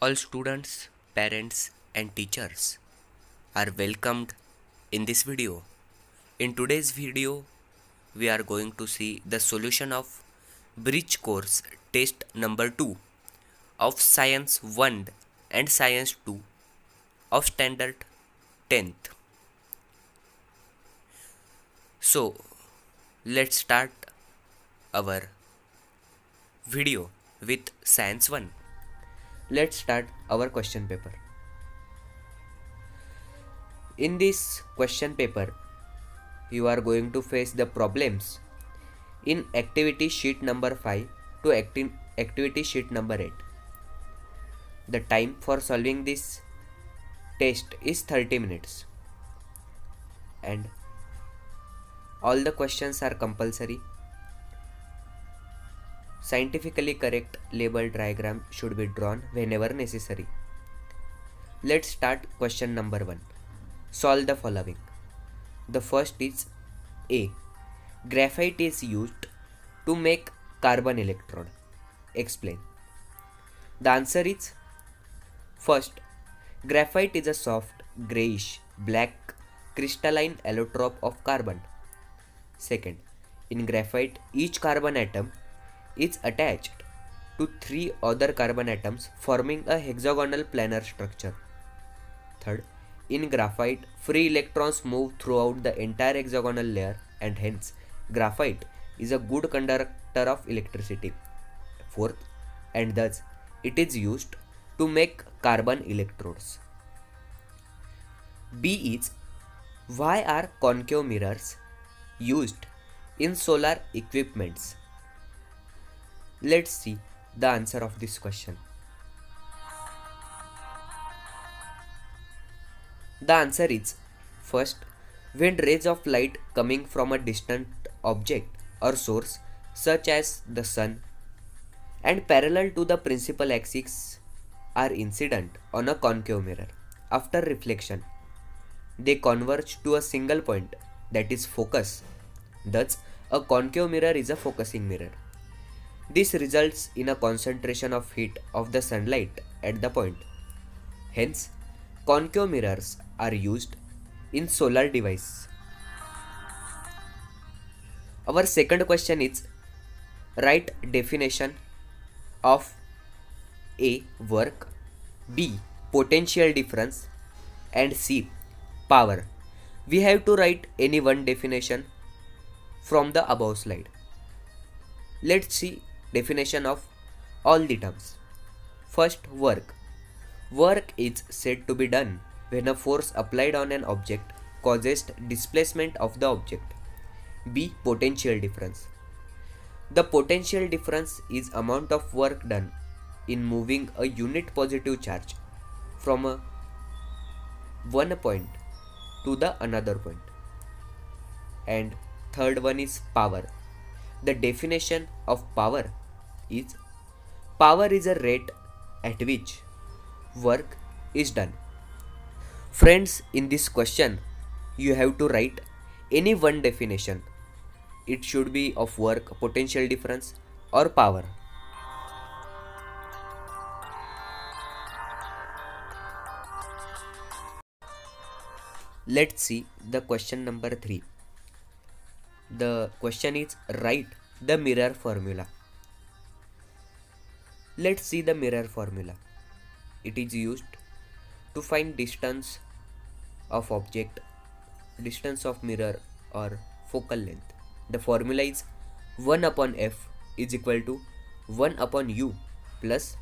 All students, parents, and teachers are welcomed in this video. In today's video, we are going to see the solution of Bridge Course Test number 2 of Science 1 and Science 2 of Standard 10th. So, let's start our video with Science 1. Let's start our question paper. In this question paper, you are going to face the problems in activity sheet number 5 to activity sheet number 8. The time for solving this test is 30 minutes and all the questions are compulsory. Scientifically correct label diagram should be drawn whenever necessary. Let's start question number 1. Solve the following. The first is A. Graphite is used to make carbon electrode. Explain. The answer is first, graphite is a soft, grayish, black crystalline allotrope of carbon. Second, in graphite, each carbon atom is attached to 3 other carbon atoms forming a hexagonal planar structure. Third, in graphite, free electrons move throughout the entire hexagonal layer and hence graphite is a good conductor of electricity. Fourth, and thus it is used to make carbon electrodes. B is, why are concave mirrors used in solar equipments? Let's see the answer of this question. The answer is first, when rays of light coming from a distant object or source such as the sun and parallel to the principal axis are incident on a concave mirror. After reflection, they converge to a single point, that is focus. Thus, a concave mirror is a focusing mirror. This results in a concentration of heat of the sunlight at the point. Hence, concave mirrors are used in solar devices. Our second question is, write definition of A. Work, B. Potential difference, and C. Power. We have to write any one definition from the above slide. Let's see definition of all the terms. First, work. Work is said to be done when a force applied on an object causes displacement of the object. B. Potential difference. The potential difference is amount of work done in moving a unit positive charge from one point to the another point. And third one is power. The definition of power is a rate at which work is done. Friends, in this question, you have to write any one definition. It should be of work, potential difference, or power. Let's see the question number 3. The question is, write the mirror formula. Let's see the mirror formula. It is used to find distance of object, distance of mirror or focal length. The formula is 1 upon f is equal to 1 upon u plus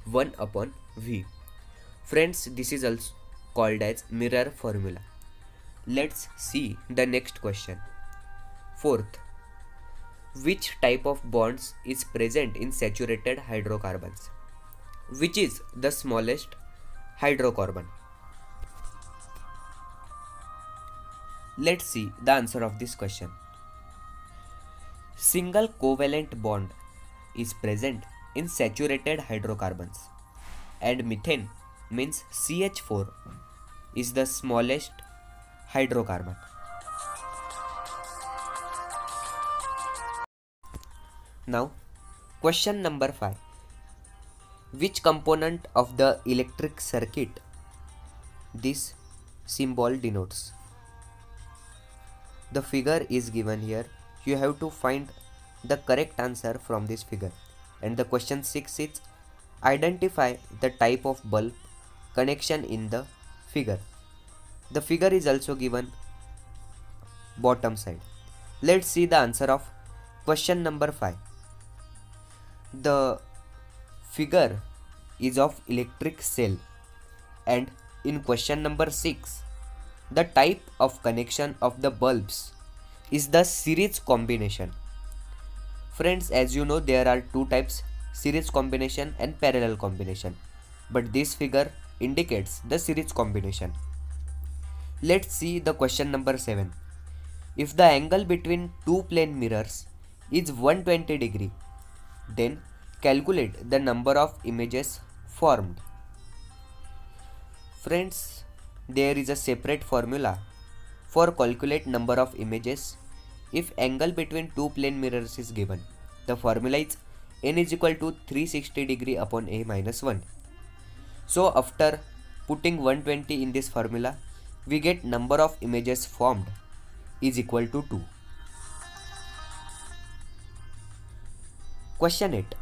1 upon v. Friends, this is also called as mirror formula. Let's see the next question. Fourth, which type of bonds is present in saturated hydrocarbons? Which is the smallest hydrocarbon? Let's see the answer of this question. Single covalent bond is present in saturated hydrocarbons and methane means CH4 is the smallest hydrocarbon. Now, question number 5. Which component of the electric circuit this symbol denotes? The figure is given here. You have to find the correct answer from this figure. And the question 6 is identify the type of bulb connection in the figure. The figure is also given bottom side. Let's see the answer of question number 5. The figure is of electric cell, and in question number 6 the type of connection of the bulbs is the series combination. Friends, as you know, there are two types, series combination and parallel combination, but this figure indicates the series combination. Let's see the question number 7. If the angle between two plane mirrors is 120 degree, then calculate the number of images formed. Friends, there is a separate formula for calculate number of images if angle between two plane mirrors is given. The formula is n is equal to 360 degree upon a minus 1. So after putting 120 in this formula, we get number of images formed is equal to 2. Question 8.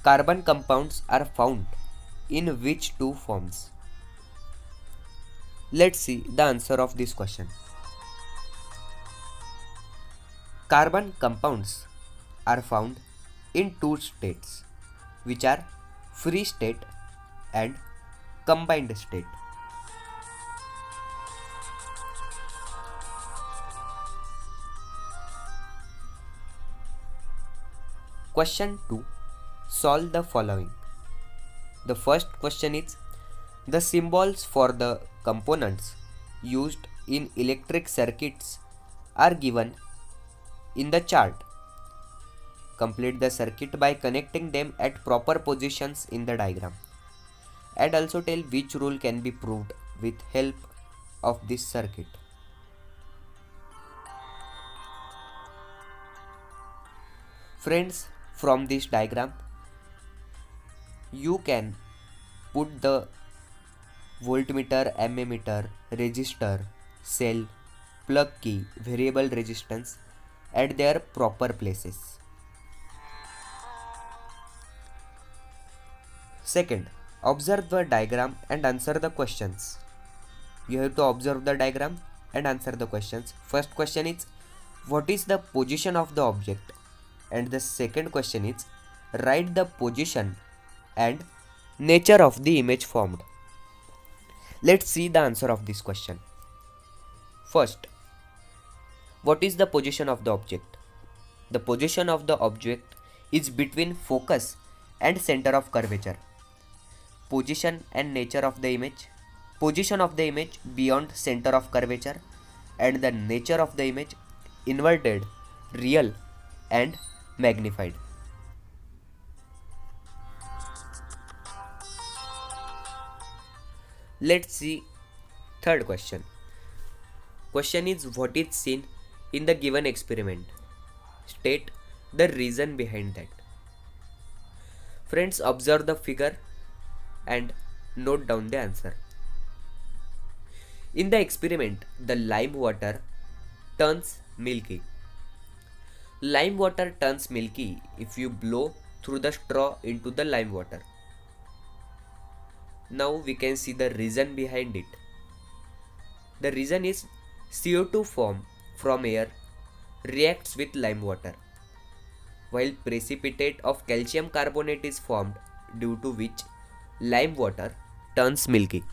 Carbon compounds are found in which two forms? Let's see the answer of this question. Carbon compounds are found in two states, which are free state and combined state. Question 2. Solve the following. The first question is the symbols for the components used in electric circuits are given in the chart. Complete the circuit by connecting them at proper positions in the diagram, and also tell which rule can be proved with help of this circuit. Friends, from this diagram you can put the voltmeter, ammeter, resistor, cell, plug key, variable resistance at their proper places. Second, observe the diagram and answer the questions. You have to observe the diagram and answer the questions. First question is, what is the position of the object? And the second question is, write the position and nature of the image formed. Let's see the answer of this question. First, what is the position of the object? The position of the object is between focus and center of curvature. Position and nature of the image. Position of the image beyond center of curvature, and the nature of the image inverted, real and magnified. Let's see third question. Question is, what is seen in the given experiment? State the reason behind that. Friends, observe the figure and note down the answer. In the experiment, the lime water turns milky. Lime water turns milky if you blow through the straw into the lime water. Now we can see the reason behind it. The reason is CO2 formed from air reacts with lime water, while precipitate of calcium carbonate is formed, due to which lime water turns milky.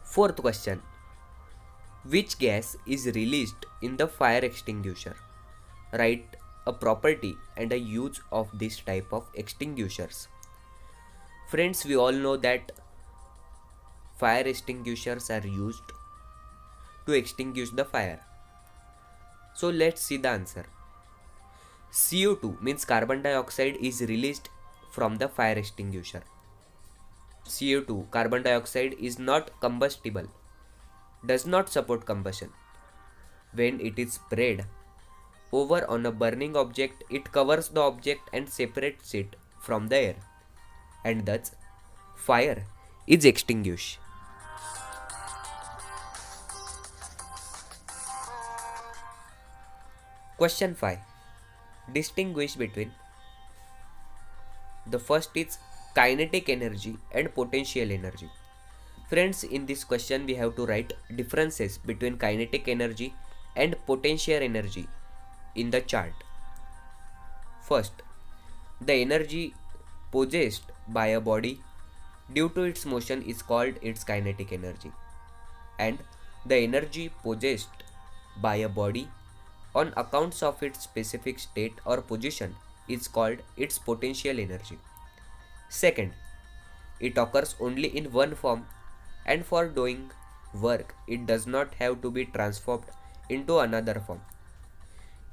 Fourth question. Which gas is released in the fire extinguisher? Write a property and a use of this type of extinguishers. Friends, we all know that fire extinguishers are used to extinguish the fire. So let's see the answer. CO2 means carbon dioxide is released from the fire extinguisher. CO2, carbon dioxide, is not combustible, does not support combustion. When it is sprayed, over on a burning object, it covers the object and separates it from the air, and thus fire is extinguished. Question 5. Distinguish between the first is kinetic energy and potential energy. Friends, in this question we have to write differences between kinetic energy and potential energy in the chart. First, the energy possessed by a body due to its motion is called its kinetic energy, and the energy possessed by a body on accounts of its specific state or position is called its potential energy. Second, it occurs only in one form, and for doing work it does not have to be transformed into another form.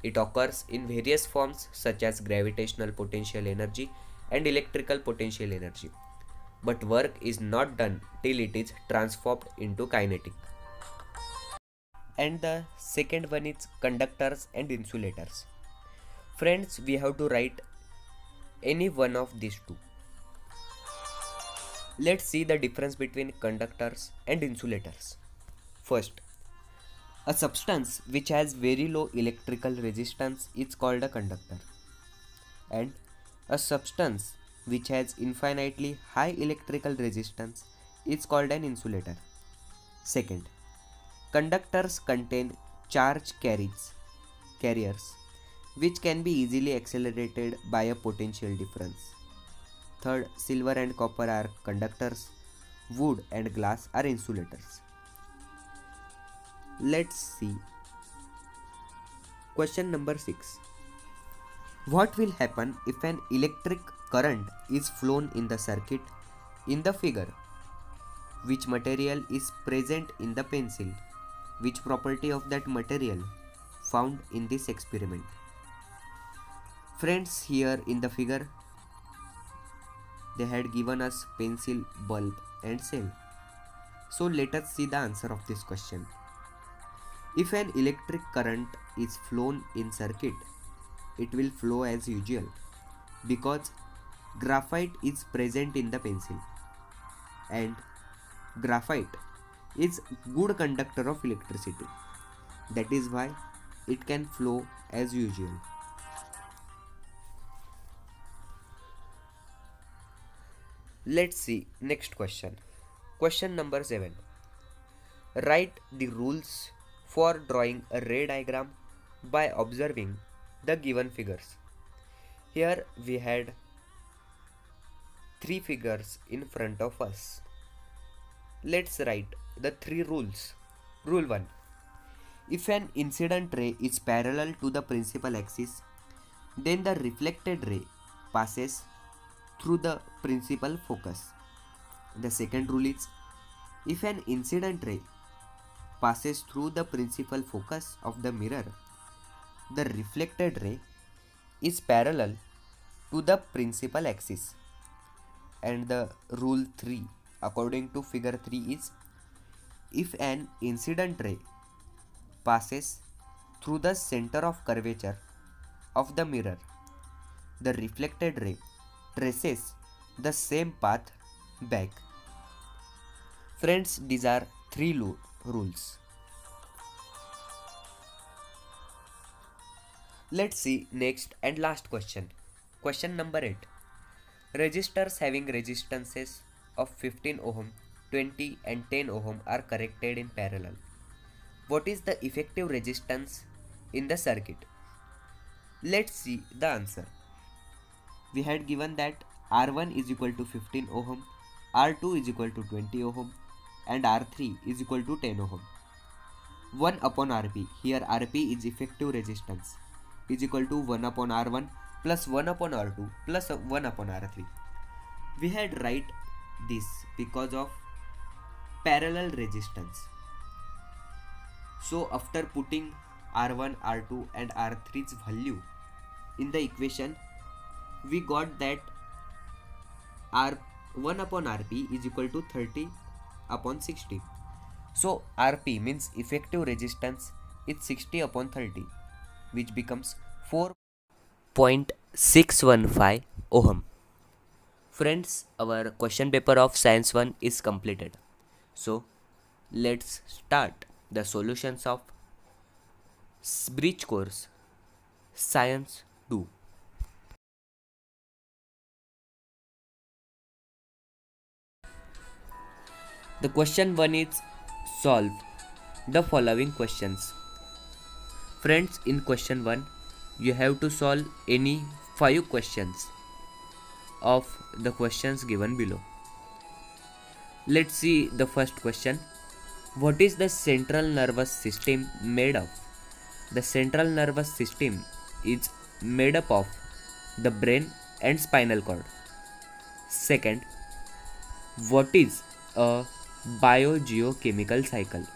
It occurs in various forms such as gravitational potential energy and electrical potential energy, but work is not done till it is transformed into kinetic. And the second one is conductors and insulators. Friends, we have to write any one of these two. Let's see the difference between conductors and insulators. First, a substance which has very low electrical resistance is called a conductor, and a substance which has infinitely high electrical resistance is called an insulator. Second, conductors contain charge carriers which can be easily accelerated by a potential difference. Third, silver and copper are conductors, wood and glass are insulators. Let's see. Question number 6. What will happen if an electric current is flown in the circuit in the figure? Which material is present in the pencil? Which property of that material found in this experiment? Friends, here in the figure they had given us pencil, bulb and cell. So let us see the answer of this question. If an electric current is flown in circuit, it will flow as usual because graphite is present in the pencil, and graphite is good conductor of electricity. That is why it can flow as usual. Let's see next question. Question number 7. Write the rules for drawing a ray diagram by observing the given figures. Here we had 3 figures in front of us. Let's write the 3 rules. Rule 1. If an incident ray is parallel to the principal axis, then the reflected ray passes through the principal focus. The second rule is, if an incident ray passes through the principal focus of the mirror, the reflected ray is parallel to the principal axis. And the rule 3 according to figure 3 is, if an incident ray passes through the center of curvature of the mirror, the reflected ray traces the same path back. Friends, these are 3 rules. Let's see next and last question. Question number 8. Resistors having resistances of 15 ohm, 20 and 10 ohm are connected in parallel. What is the effective resistance in the circuit? Let's see the answer. We had given that R1 is equal to 15 ohm, R2 is equal to 20 ohm and R3 is equal to 10 ohm. 1 upon Rp, here Rp is effective resistance, is equal to 1 upon R1 plus 1 upon R2 plus 1 upon R3. We had write this because of parallel resistance. So after putting R1, R2 and R3's value in the equation, we got that R1 upon Rp is equal to 30 upon 60. So Rp means effective resistance is 60 upon 30. which becomes 4.615 ohm. Friends, our question paper of Science 1 is completed. So, let's start the solutions of Bridge course Science 2. The question 1 is solve the following questions. Friends, in question 1, you have to solve any 5 questions of the questions given below. Let's see the first question. What is the central nervous system made of? The central nervous system is made up of the brain and spinal cord. Second, what is a biogeochemical cycle?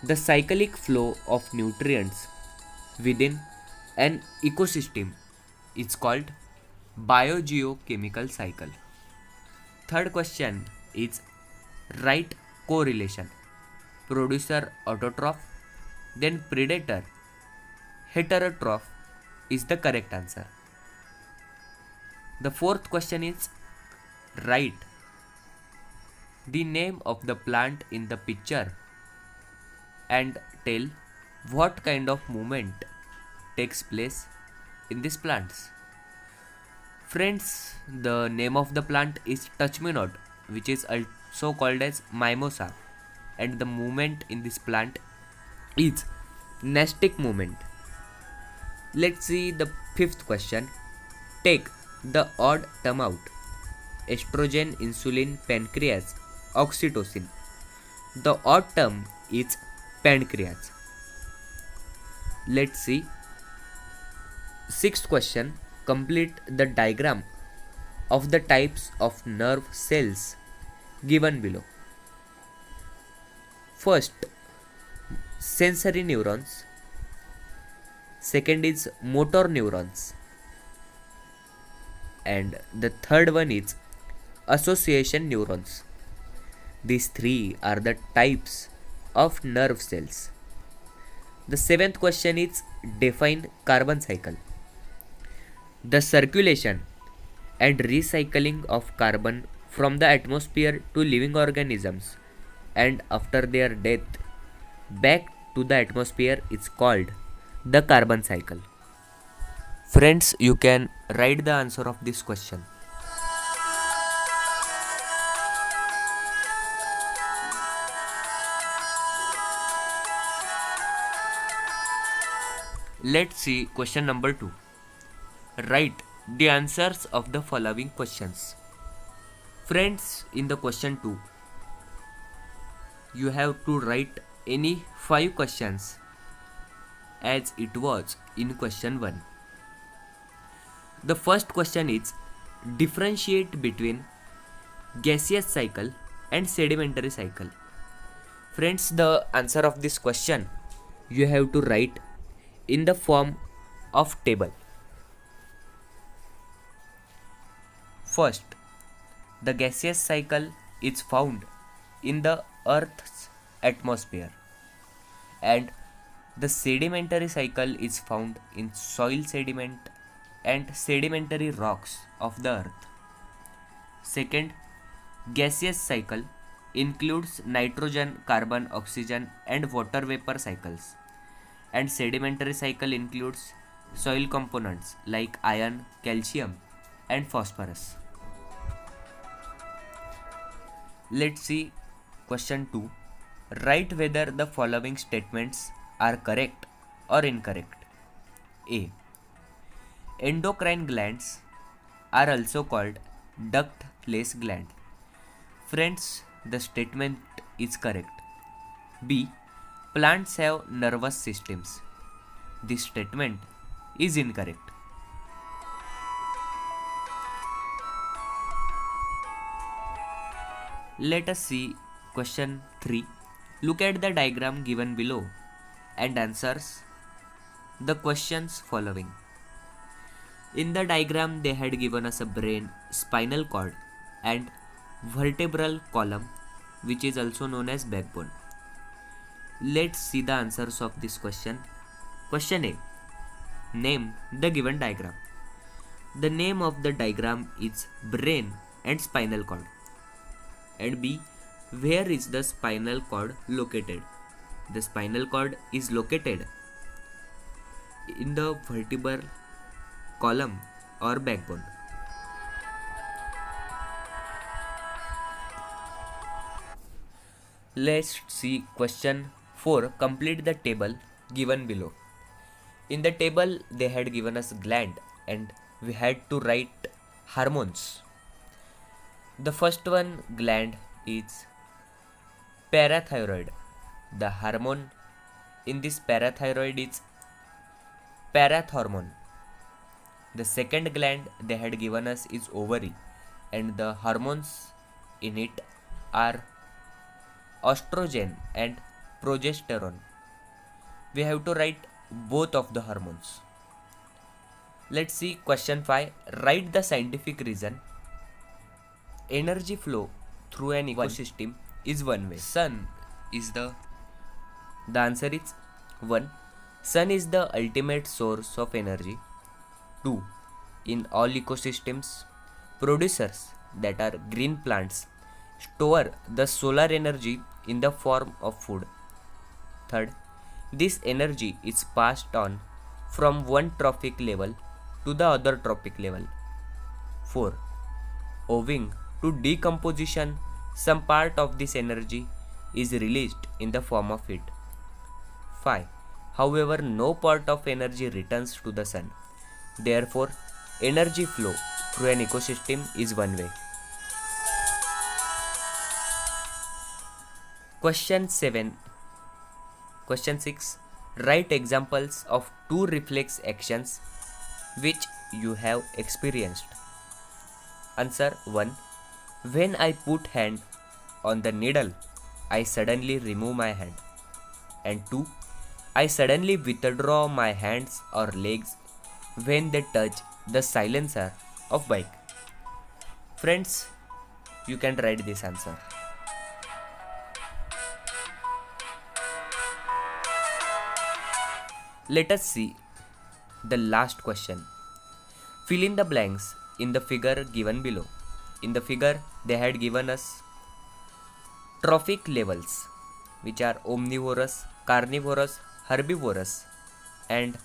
The cyclic flow of nutrients within an ecosystem is called biogeochemical cycle. Third question is write correlation. Producer autotroph, then predator heterotroph is the correct answer. The fourth question is write the name of the plant in the picture and tell what kind of movement takes place in these plants. Friends, the name of the plant is touch me not, which is also called as mimosa, and the movement in this plant is nastic movement. Let's see the fifth question. Take the odd term out. Estrogen, insulin, pancreas, oxytocin. The odd term is pancreas. Let's see. Sixth question. Complete the diagram of the types of nerve cells given below. First, sensory neurons. Second is motor neurons. And the third one is association neurons. These three are the types of nerve cells. The seventh question is define carbon cycle. The circulation and recycling of carbon from the atmosphere to living organisms and after their death back to the atmosphere is called the carbon cycle. Friends, you can write the answer of this question. Let's see question number 2. Write the answers of the following questions. Friends, in the question 2, you have to write any 5 questions as it was in question 1. The first question is differentiate between gaseous cycle and sedimentary cycle. Friends, the answer of this question you have to write in the form of table. First, the gaseous cycle is found in the Earth's atmosphere, and the sedimentary cycle is found in soil sediment and sedimentary rocks of the Earth. Second, gaseous cycle includes nitrogen, carbon, oxygen and water vapor cycles, and sedimentary cycle includes soil components like iron, calcium and phosphorus. Let's see question 2. Write whether the following statements are correct or incorrect. A. Endocrine glands are also called duct-less gland. Friends, the statement is correct. B. Plants have nervous systems. This statement is incorrect. Let us see question 3. Look at the diagram given below and answers the questions following. In the diagram, they had given us a brain, spinal cord and vertebral column, which is also known as backbone. Let's see the answers of this question. Question A. Name the given diagram. The name of the diagram is brain and spinal cord. And B. Where is the spinal cord located? The spinal cord is located in the vertebral column or backbone. Let's see question 4. Complete the table given below. In the table they had given us gland and we had to write hormones. The first one gland is parathyroid. The hormone in this parathyroid is parathormone. The second gland they had given us is ovary and the hormones in it are estrogen and progesterone. We have to write both of the hormones. Let's see question 5. Write the scientific reason. Energy flow through an ecosystem is one way. Sun is the answer is 1. Sun is the ultimate source of energy. 2. In all ecosystems, producers that are green plants store the solar energy in the form of food. 3rd, this energy is passed on from one trophic level to the other trophic level. 4. Owing to decomposition, some part of this energy is released in the form of heat. 5. However, no part of energy returns to the sun. Therefore, energy flow through an ecosystem is one way. Question 7. Question 6. Write examples of two reflex actions which you have experienced. Answer 1. When I put hand on the needle, I suddenly remove my hand. And 2. I suddenly withdraw my hands or legs when they touch the silencer of bike. Friends, you can write this answer. Let us see the last question. Fill in the blanks in the figure given below. In the figure, they had given us trophic levels, which are omnivorous, carnivorous, herbivorous, and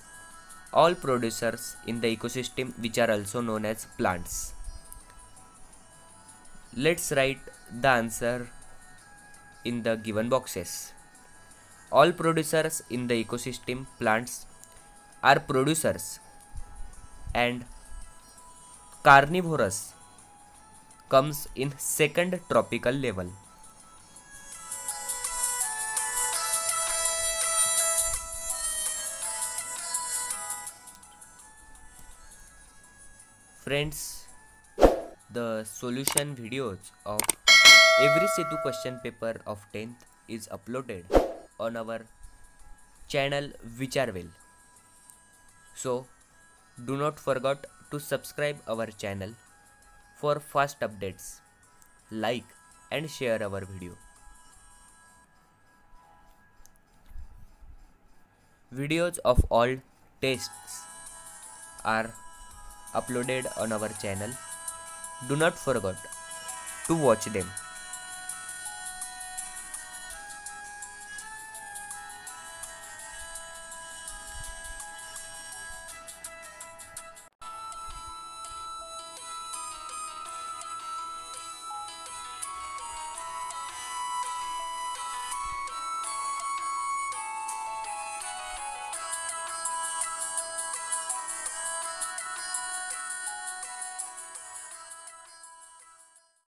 all producers in the ecosystem, which are also known as plants. Let's write the answer in the given boxes. All producers in the ecosystem, plants, are producers, and carnivorous comes in second tropical level. Friends, the solution videos of every Setu question paper of 10th is uploaded on our channel Vicharvel. So do not forget to subscribe our channel for fast updates, like and share our video. Videos of all tests are uploaded on our channel. Do not forget to watch them.